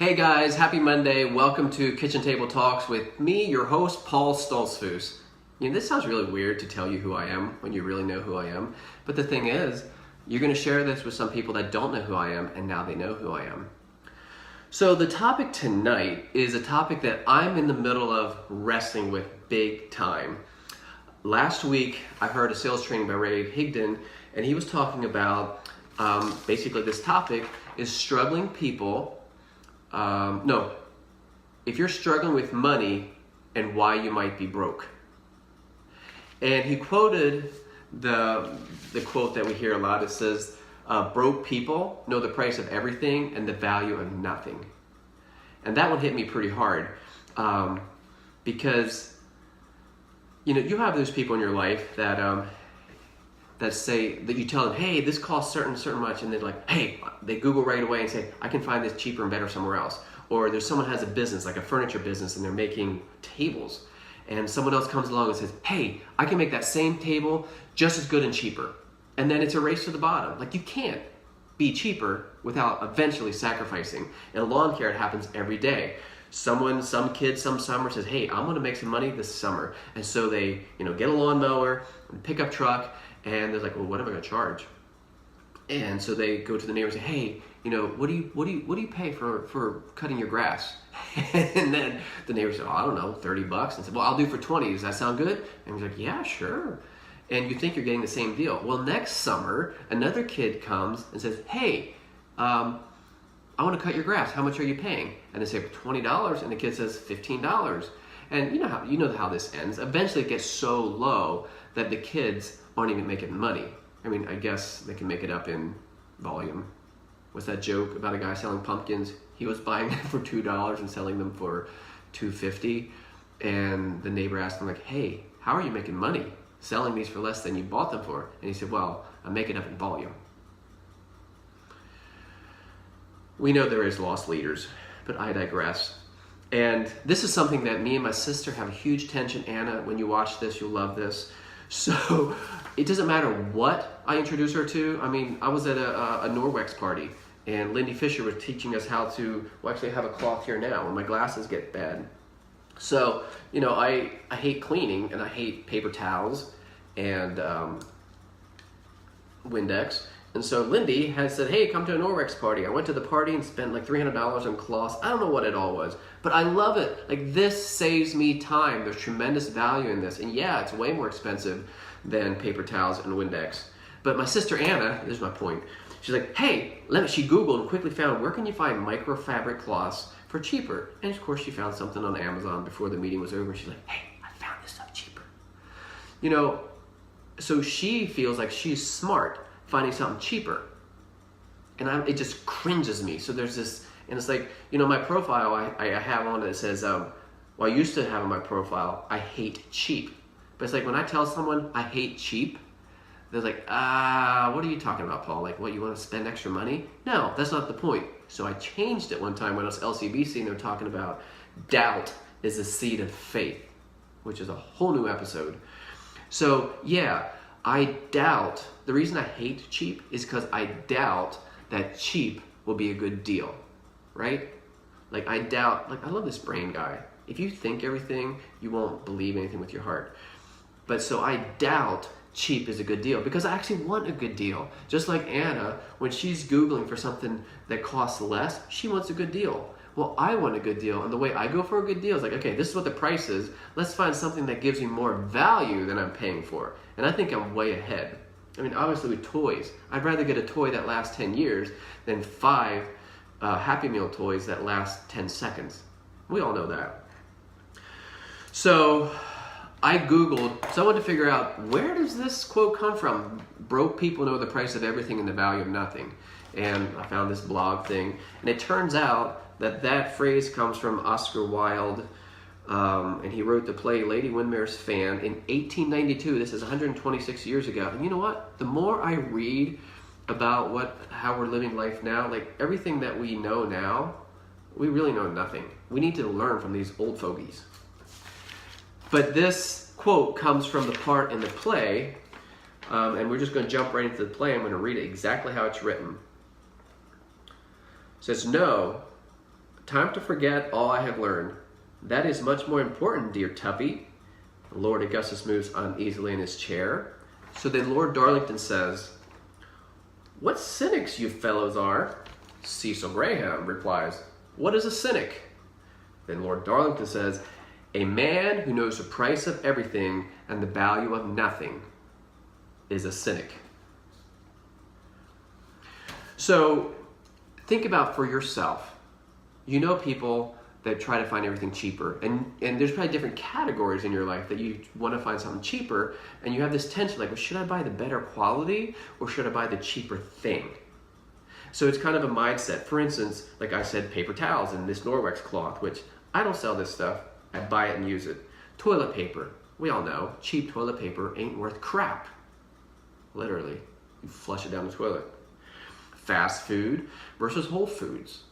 Hey guys, happy Monday. Welcome to Kitchen Table Talks with me, your host, Paul Stoltzfus. This sounds really weird to tell you who I am when you really know who I am. But the thing is, you're going to share this with some people that don't know who I am, and now they know who I am. So the topic tonight is a topic that I'm in the middle of wrestling with big time. Last week, I heard a sales training by Ray Higdon, and he was talking about basically this topic is struggling people. If you're struggling with money and why you might be broke. And he quoted the quote that we hear a lot. It says, broke people know the price of everything and the value of nothing. And that one hit me pretty hard because you have those people in your life that say that you tell them, hey, this costs certain much, and they're like, hey, they Google right away and say, I can find this cheaper and better somewhere else. Or there's someone has a business, like a furniture business, and they're making tables, and someone else comes along and says, hey, I can make that same table just as good and cheaper. And then it's a race to the bottom. Like, you can't be cheaper without eventually sacrificing. In lawn care, it happens every day. Some kid, some summer says, hey, I'm gonna make some money this summer. And so they, get a lawnmower, and pickup truck, and they're like, well, what am I gonna charge? And so they go to the neighbor and say, hey, what do you pay for cutting your grass? And then the neighbor said, oh, I don't know, $30. And said, well, I'll do for 20. Does that sound good? And he's like, yeah, sure. And you think you're getting the same deal. Well, next summer, another kid comes and says, hey, I want to cut your grass. How much are you paying? And they say, $20. And the kid says, $15. And you know how this ends. Eventually it gets so low that the kids aren't even making money. I mean, I guess they can make it up in volume. What's that joke about a guy selling pumpkins? He was buying them for $2 and selling them for $2.50. And the neighbor asked him, like, hey, how are you making money selling these for less than you bought them for? And he said, well, I make it up in volume. We know there is lost leaders, but I digress. And this is something that me and my sister have a huge tension. Anna, when you watch this, you'll love this. So it doesn't matter what I introduce her to. I mean, I was at a Norwex party, and Lindy Fisher was teaching us how to, well, actually I have a cloth here now when my glasses get bad. So, I hate cleaning, and I hate paper towels and Windex. And so Lindy had said, hey, come to a Norwex party. I went to the party and spent like $300 on cloths. I don't know what it all was, but I love it. Like, this saves me time. There's tremendous value in this. And yeah, it's way more expensive than paper towels and Windex. But my sister Anna, this is my point. She's like, hey, she Googled and quickly found, where can you find microfabric cloths for cheaper? And of course she found something on Amazon before the meeting was over. She's like, hey, I found this stuff cheaper. So she feels like she's smart finding something cheaper. And it just cringes me. So there's this, and it's like, my profile, I have on it says, I used to have on my profile, I hate cheap. But it's like, when I tell someone I hate cheap, they're like, what are you talking about, Paul? Like, what, you want to spend extra money? No, that's not the point. So I changed it one time when I was LCBC, and they were talking about doubt is the seed of faith, which is a whole new episode. So yeah, I doubt, the reason I hate cheap is because I doubt that cheap will be a good deal, right? Like, I doubt, I love this brain guy. If you think everything, you won't believe anything with your heart. But so I doubt cheap is a good deal because I actually want a good deal. Just like Anna, when she's Googling for something that costs less, she wants a good deal. Well, I want a good deal, and the way I go for a good deal is like, okay, this is what the price is. Let's find something that gives me more value than I'm paying for. And I think I'm way ahead. I mean, obviously with toys, I'd rather get a toy that lasts 10 years than 5 Happy Meal toys that last 10 seconds. We all know that. So I Googled, so I wanted to figure out, where does this quote come from? Broke people know the price of everything and the value of nothing. And I found this blog thing, and it turns out that phrase comes from Oscar Wilde, and he wrote the play Lady Windemere's Fan in 1892. This is 126 years ago. And you know what? The more I read about how we're living life now, like everything that we know now, we really know nothing. We need to learn from these old fogies. But this quote comes from the part in the play, and we're just going to jump right into the play. I'm going to read it exactly how it's written. It says, no, Time to forget all I have learned. That is much more important, dear Tuppy. Lord Augustus moves uneasily in his chair. So then Lord Darlington says, what cynics you fellows are. Cecil Graham replies, what is a cynic? Then Lord Darlington says, a man who knows the price of everything and the value of nothing is a cynic. So think about for yourself. You know people that try to find everything cheaper, and there's probably different categories in your life that you want to find something cheaper, and you have this tension like, well, should I buy the better quality or should I buy the cheaper thing? So it's kind of a mindset. For instance, like I said, paper towels and this Norwex cloth, which I don't sell this stuff. I buy it and use it. Toilet paper. We all know cheap toilet paper ain't worth crap. Literally. You flush it down the toilet. Fast food versus whole foods.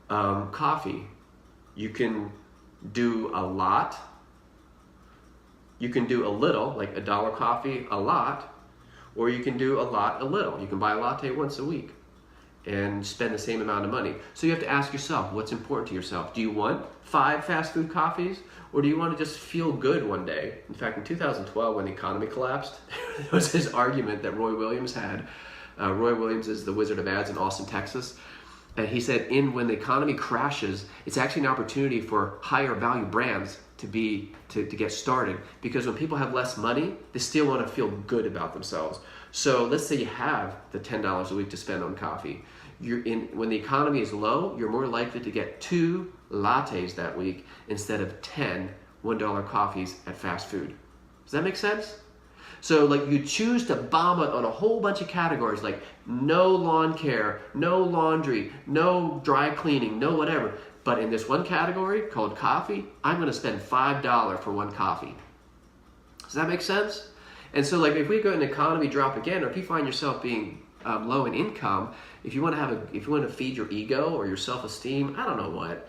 Coffee. You can do a lot. You can do a little, like $1 coffee, a lot. Or you can do a lot, a little. You can buy a latte once a week and spend the same amount of money. So you have to ask yourself, what's important to yourself? Do you want 5 fast food coffees, or do you want to just feel good one day? In fact, in 2012, when the economy collapsed, there was this argument that Roy Williams had. Roy Williams is the Wizard of Ads in Austin, Texas. And he said, when the economy crashes, it's actually an opportunity for higher value brands to get started, because when people have less money, they still want to feel good about themselves. So let's say you have the $10 a week to spend on coffee. When the economy is low, you're more likely to get 2 lattes that week instead of 10 $1 coffees at fast food. Does that make sense? So like you choose to bomb it on a whole bunch of categories, like no lawn care, no laundry, no dry cleaning, no whatever. But in this one category called coffee, I'm going to spend $5 for one coffee. Does that make sense? And so like if we go an economy drop again, or if you find yourself being low in income, if you want to feed your ego or your self-esteem, I don't know what,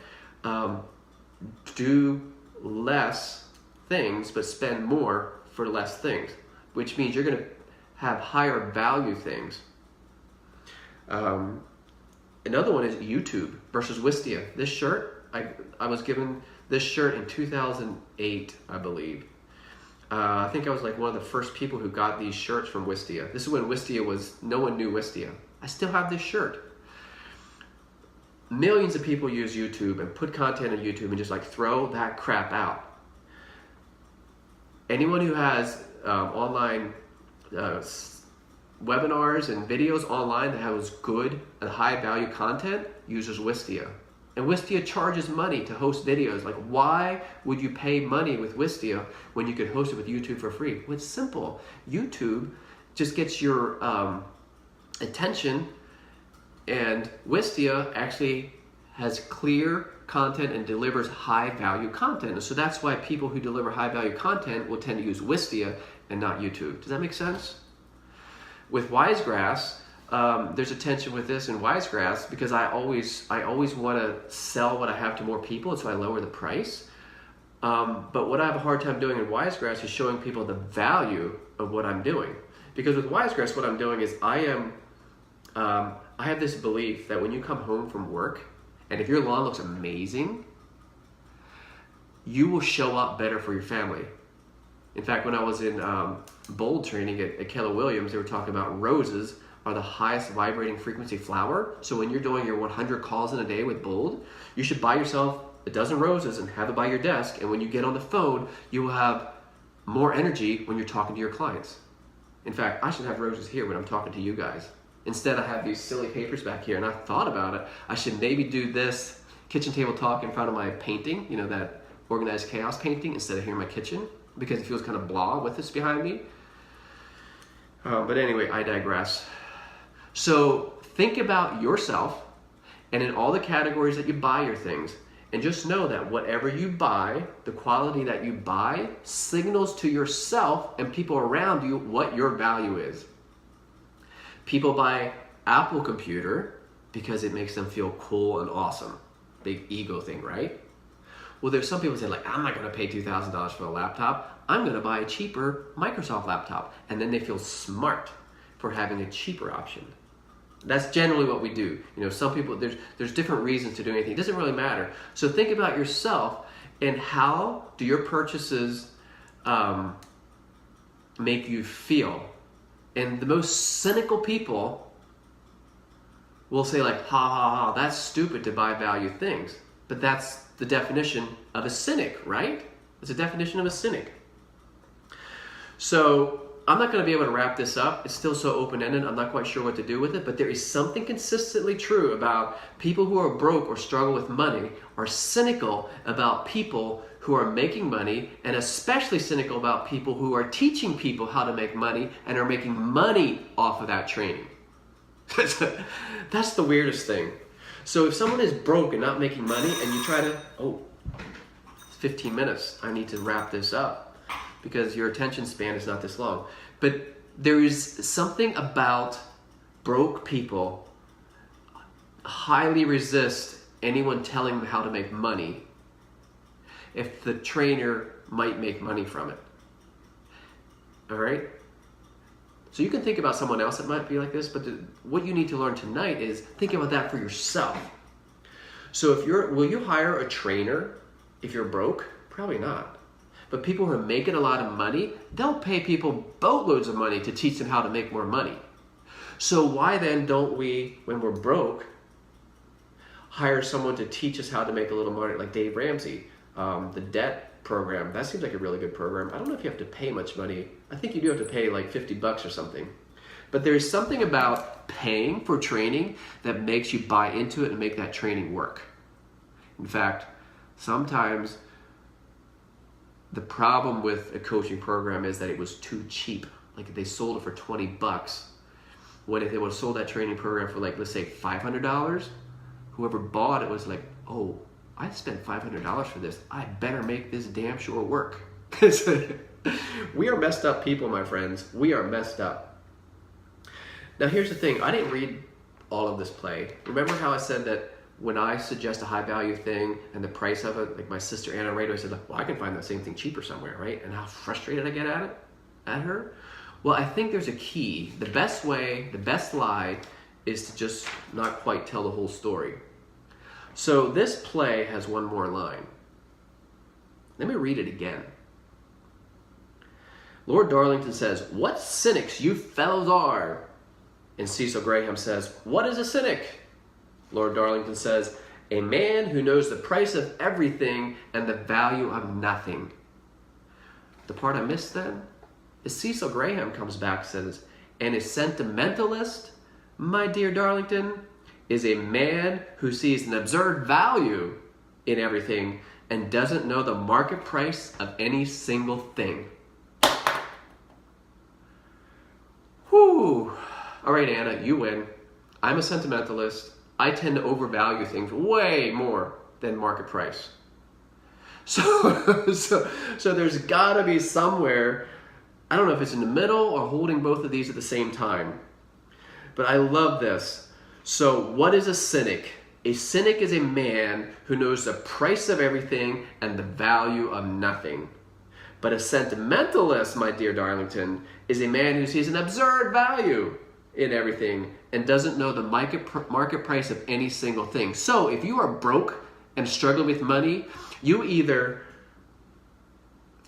do less things but spend more for less things, which means you're going to have higher value things. Another one is YouTube versus Wistia. This shirt, I was given this shirt in 2008, I believe. I think I was like one of the first people who got these shirts from Wistia. This is when no one knew Wistia. I still have this shirt. Millions of people use YouTube and put content on YouTube and just like throw that crap out. Anyone who has online webinars and videos online that has good and high value content uses Wistia. And Wistia charges money to host videos. Like, why would you pay money with Wistia when you could host it with YouTube for free? Well, it's simple. YouTube just gets your attention, and Wistia actually has clear content and delivers high value content. And so that's why people who deliver high value content will tend to use Wistia and not YouTube. Does that make sense? With Wisegrass, there's a tension with this in Wisegrass because I always want to sell what I have to more people, and so I lower the price. But what I have a hard time doing in Wisegrass is showing people the value of what I'm doing. Because with Wisegrass, what I'm doing is I have this belief that when you come home from work, and if your lawn looks amazing, you will show up better for your family. In fact, when I was in Bold training at Keller Williams, they were talking about roses are the highest vibrating frequency flower. So when you're doing your 100 calls in a day with Bold, you should buy yourself a dozen roses and have it by your desk. And when you get on the phone, you will have more energy when you're talking to your clients. In fact, I should have roses here when I'm talking to you guys. Instead, I have these silly papers back here, and I thought about it. I should maybe do this kitchen table talk in front of my painting, you know, that organized chaos painting, instead of here in my kitchen, because it feels kind of blah with this behind me. But anyway, I digress. So think about yourself and in all the categories that you buy your things, and just know that whatever you buy, the quality that you buy signals to yourself and people around you what your value is. People buy Apple computer because it makes them feel cool and awesome. Big ego thing, right? Well, there's some people say like, I'm not going to pay $2,000 for a laptop. I'm going to buy a cheaper Microsoft laptop. And then they feel smart for having a cheaper option. That's generally what we do. Some people, there's different reasons to do anything. It doesn't really matter. So think about yourself and how do your purchases make you feel? And the most cynical people will say like, ha ha ha, that's stupid to buy value things. But that's the definition of a cynic, right? It's a definition of a cynic. So I'm not going to be able to wrap this up. It's still so open-ended. I'm not quite sure what to do with it. But there is something consistently true about people who are broke or struggle with money are cynical about people who are making money, and especially cynical about people who are teaching people how to make money and are making money off of that training. That's the weirdest thing. So if someone is broke and not making money and you try to, it's 15 minutes. I need to wrap this up, because your attention span is not this long. But there is something about broke people highly resist anyone telling them how to make money if the trainer might make money from it. All right? So you can think about someone else that might be like this, but what you need to learn tonight is think about that for yourself. So will you hire a trainer if you're broke? Probably not. But people who are making a lot of money, they'll pay people boatloads of money to teach them how to make more money. So why then don't we, when we're broke, hire someone to teach us how to make a little money, like Dave Ramsey, the debt program? That seems like a really good program. I don't know if you have to pay much money. I think you do have to pay like $50 or something. But there's something about paying for training that makes you buy into it and make that training work. In fact, sometimes the problem with a coaching program is that it was too cheap. Like they sold it for $20. When if they would have sold that training program for like, let's say $500, whoever bought it was like, oh, I spent $500 for this. I better make this damn sure work. We are messed up people, my friends. We are messed up. Now here's the thing. I didn't read all of this play. Remember how I said that when I suggest a high value thing and the price of it, like my sister Anna right away said, well, I can find that same thing cheaper somewhere, right? And how frustrated I get at her. Well, I think there's a key. The best way, the best lie is to just not quite tell the whole story. So this play has one more line. Let me read it again. Lord Darlington says, "What cynics you fellows are." And Cecil Graham says, "What is a cynic?" Lord Darlington says, "A man who knows the price of everything and the value of nothing." The part I missed then is Cecil Graham comes back and says, "And a sentimentalist, my dear Darlington, is a man who sees an absurd value in everything and doesn't know the market price of any single thing." Whew. All right, Anna, you win. I'm a sentimentalist. I tend to overvalue things way more than market price. So there's gotta be somewhere, I don't know if it's in the middle or holding both of these at the same time. But I love this. So what is a cynic? A cynic is a man who knows the price of everything and the value of nothing. But a sentimentalist, my dear Darlington, is a man who sees an absurd value in everything and doesn't know the market price of any single thing. So if you are broke and struggling with money, you either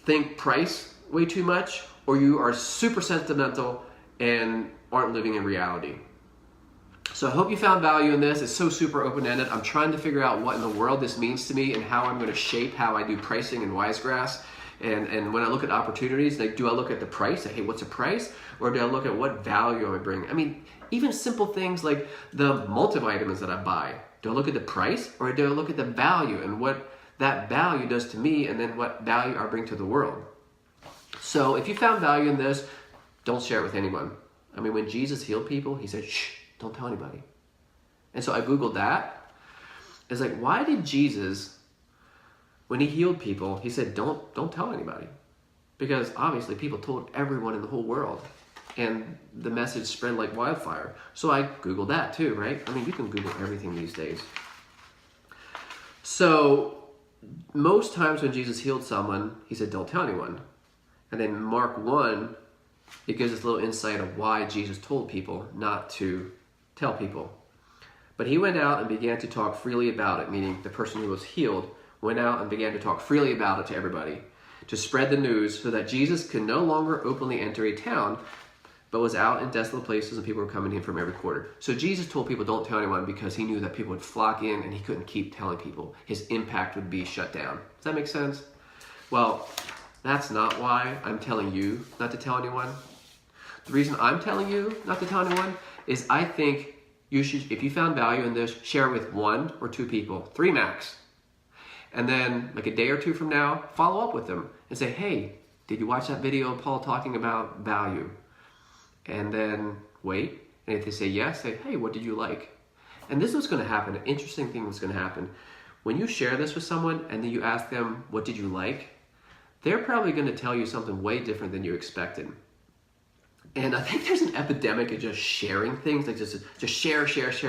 think price way too much, or you are super sentimental and aren't living in reality. So I hope you found value in this. It's so super open-ended. I'm trying to figure out what in the world this means to me and how I'm going to shape how I do pricing and Wisegrass. And when I look at opportunities, like, do I look at the price? Like, hey, what's a price? Or do I look at what value am I bringing? I mean, even simple things like the multivitamins that I buy. Do I look at the price, or do I look at the value and what that value does to me, and then what value I bring to the world? So if you found value in this, don't share it with anyone. I mean, when Jesus healed people, he said, shh, don't tell anybody. And so I Googled that. It's like, why did Jesus, when he healed people, he said, don't tell anybody? Because obviously people told everyone in the whole world, and the message spread like wildfire. So I Googled that too, right? I mean, you can Google everything these days. So most times when Jesus healed someone, he said, don't tell anyone. And then Mark 1, it gives us a little insight of why Jesus told people not to tell people. But he went out and began to talk freely about it, meaning the person who was healed went out and began to talk freely about it to everybody, to spread the news so that Jesus could no longer openly enter a town, but was out in desolate places and people were coming in from every quarter. So Jesus told people don't tell anyone because he knew that people would flock in and he couldn't keep telling people. His impact would be shut down. Does that make sense? Well, that's not why I'm telling you not to tell anyone. The reason I'm telling you not to tell anyone is I think you should, if you found value in this, share it with 1 or 2 people, 3 max. And then like a day or 2 from now, follow up with them and say, hey, did you watch that video of Paul talking about value? And then wait. And if they say yes, say, hey, what did you like? And this is what's going to happen. An interesting thing was going to happen. When you share this with someone and then you ask them, what did you like? They're probably going to tell you something way different than you expected. And I think there's an epidemic of just sharing things, like just share.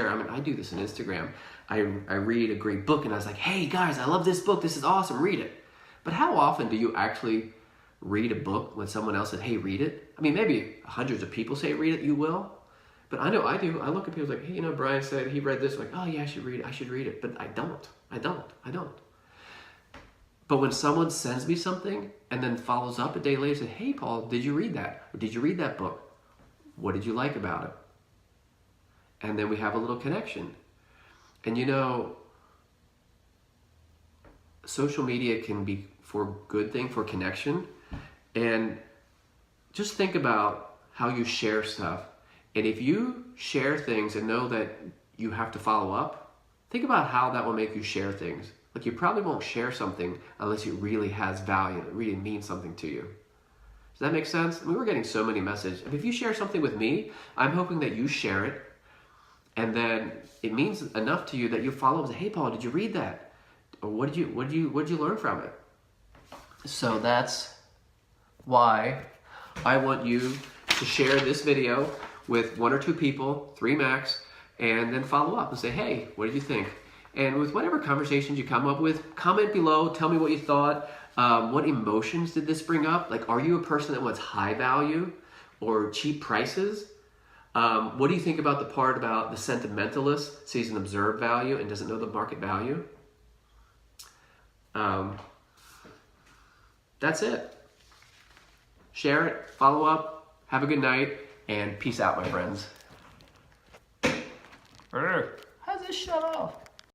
I mean, I do this on Instagram. I read a great book and I was like, hey guys, I love this book. This is awesome. Read it. But how often do you actually read a book when someone else said, hey, read it? I mean, maybe hundreds of people say read it, you will. But I know I do. I look at people like, hey, Brian said he read this. I'm like, oh yeah, I should read it. But I don't. But when someone sends me something and then follows up a day later and says, hey, Paul, did you read that? Or did you read that book? What did you like about it? And then we have a little connection. And social media can be for good thing, for connection. And just think about how you share stuff. And if you share things and know that you have to follow up, think about how that will make you share things. Like you probably won't share something unless it really has value, it really means something to you. Does that make sense? I mean, we're getting so many messages. If you share something with me, I'm hoping that you share it, and then it means enough to you that you follow up and say, hey, Paul, did you read that? Or what did you learn from it? So that's why I want you to share this video with 1 or 2 people, 3 max, and then follow up and say, hey, what did you think? And with whatever conversations you come up with, comment below, tell me what you thought. What emotions did this bring up? Like, are you a person that wants high value or cheap prices? What do you think about the part about the sentimentalist sees an observed value and doesn't know the market value? That's it. Share it, follow up, have a good night, and peace out, my friends. How's this shut off?